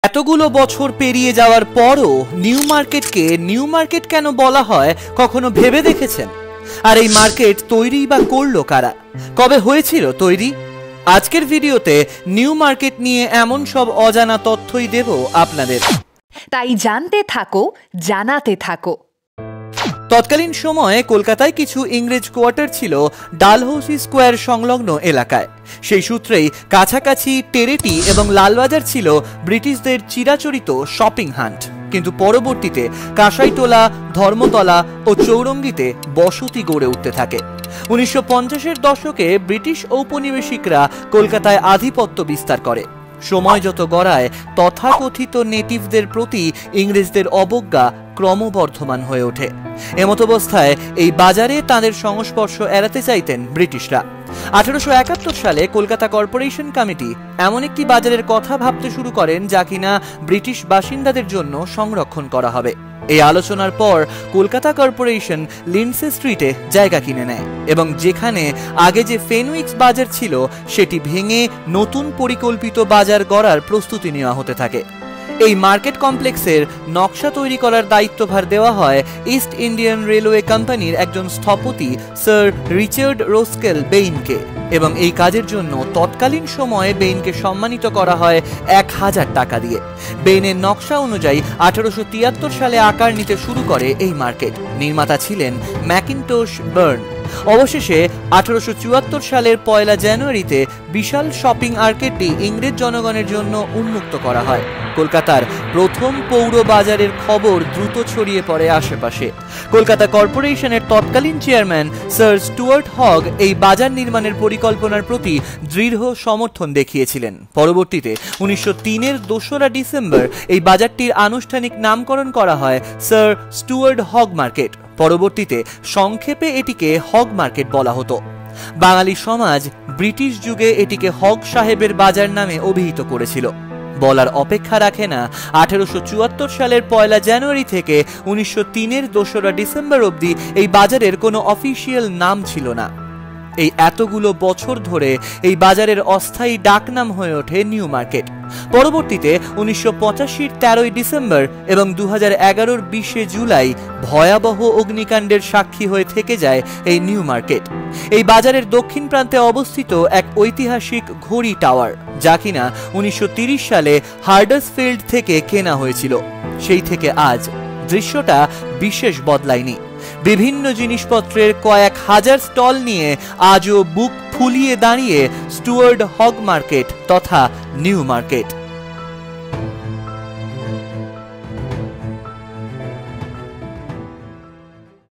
এতগুলো বছর পেরিয়ে যাওয়ার পরও নিউ মার্কেটকে নিউ মার্কেট কেন বলা হয় কখনো ভেবে দেখেছেন? আর এই মার্কেট তৈরি বা করলো কারা, কবে হয়েছিল তৈরি? আজকের ভিডিওতে নিউ মার্কেট নিয়ে এমন সব অজানা তথ্যই দেব আপনাদের, তাই জানতে থাকো, জানাতে থাকো। তৎকালীন সময়ে কলকাতায় কিছু ইংরেজ কোয়ার্টার ছিল ডালহৌসি স্কোয়ার সংলগ্ন এলাকায়। সেই সূত্রেই কাছাকাছি টেরেটি এবং লালবাজার ছিল ব্রিটিশদের চিরাচরিত শপিং হান্ট। কিন্তু পরবর্তীতে কাঁসাইটোলা, ধর্মতলা ও চৌরঙ্গিতে বসতি গড়ে উঠতে থাকে। 1950-এর দশকে ব্রিটিশ ঔপনিবেশিকরা কলকাতায় আধিপত্য বিস্তার করে। সময় যত গড়ায় তথাকথিত নেটিভদের প্রতি ইংরেজদের অবজ্ঞা ক্রমবর্ধমান হয়ে ওঠে। এমতাবস্থায় এই বাজারে তাদের সংস্পর্শ এড়াতে চাইতেন ব্রিটিশরা। 1871 সালে কলকাতা কর্পোরেশন কমিটি এমন একটি বাজারের কথা ভাবতে শুরু করেন যা কিনা ব্রিটিশ বাসিন্দাদের জন্য সংরক্ষণ করা হবে। এই আলোচনার পর কলকাতা কর্পোরেশন লিন্ডসে স্ট্রিটে জায়গা কিনে নেয় এবং যেখানে আগে যে ফেনউইক্স বাজার ছিল সেটি ভেঙে নতুন পরিকল্পিত বাজার গড়ার প্রস্তুতি নেওয়া হতে থাকে। এই মার্কেট কমপ্লেক্সের নকশা তৈরি করার দায়িত্বভার দেওয়া হয় ইস্ট ইন্ডিয়ান রেলওয়ে কোম্পানির একজন স্থপতি স্যার রিচার্ড রোস্কেল বেইনকে, এবং এই কাজের জন্য তৎকালীন সময়ে বেইনকে সম্মানিত করা হয় 1000 টাকা দিয়ে। বেইনের নকশা অনুযায়ী 1873 সালে আকার নিতে শুরু করে এই মার্কেট। নির্মাতা ছিলেন ম্যাকিনটোশ বার্ন। অবশেষে 1874 সালের 1 জানুয়ারিতে বিশাল শপিং আর্কেডটি ইংরেজ জনগণের জন্য উন্মুক্ত করা হয়। কলকাতার প্রথম পৌর বাজারের খবর দ্রুত ছড়িয়ে পড়ে আশেপাশে। কলকাতা কর্পোরেশনের তৎকালীন চেয়ারম্যান স্যার স্টুয়ার্ট হগ এই বাজার নির্মাণের পরিকল্পনার প্রতি দৃঢ় সমর্থন দেখিয়েছিলেন। পরবর্তীতে 1903-এর 2রা ডিসেম্বর এই বাজারটির আনুষ্ঠানিক নামকরণ করা হয় স্যার স্টুয়ার্ট হগ মার্কেট। পরবর্তীতে সংক্ষেপে এটিকে হগ মার্কেট বলা হতো। বাঙালি সমাজ ব্রিটিশ যুগে এটিকে হগ সাহেবের বাজার নামে অভিহিত করেছিল। বলার অপেক্ষা রাখে না 1874 সালের 1 জানুয়ারি থেকে 1903-এর 2রা ডিসেম্বর অবধি এই বাজারের কোনো অফিসিয়াল নাম ছিল না। এই এতগুলো বছর ধরে এই বাজারের অস্থায়ী ডাকনাম হয়ে ওঠে নিউ মার্কেট। পরবর্তীতে 1985-র 13 ডিসেম্বর এবং 2011-র 20 জুলাই ভয়াবহ অগ্নিকাণ্ডের সাক্ষী হয়ে থেকে যায় এই নিউ মার্কেট। এই বাজারের দক্ষিণ প্রান্তে অবস্থিত এক ঐতিহাসিক ঘড়ি টাওয়ার, যা কিনা 1930 সালে হার্ডার্সফিল্ড থেকে কেনা হয়েছিল। সেই থেকে আজ দৃশ্যটা বিশেষ বদলায়নি। বিভিন্ন জিনিসপত্রের কয়েক হাজার স্টল নিয়ে আজও বুক ফুলিয়ে দাঁড়িয়ে স্টুয়ার্ট হগ মার্কেট তথা নিউ মার্কেট।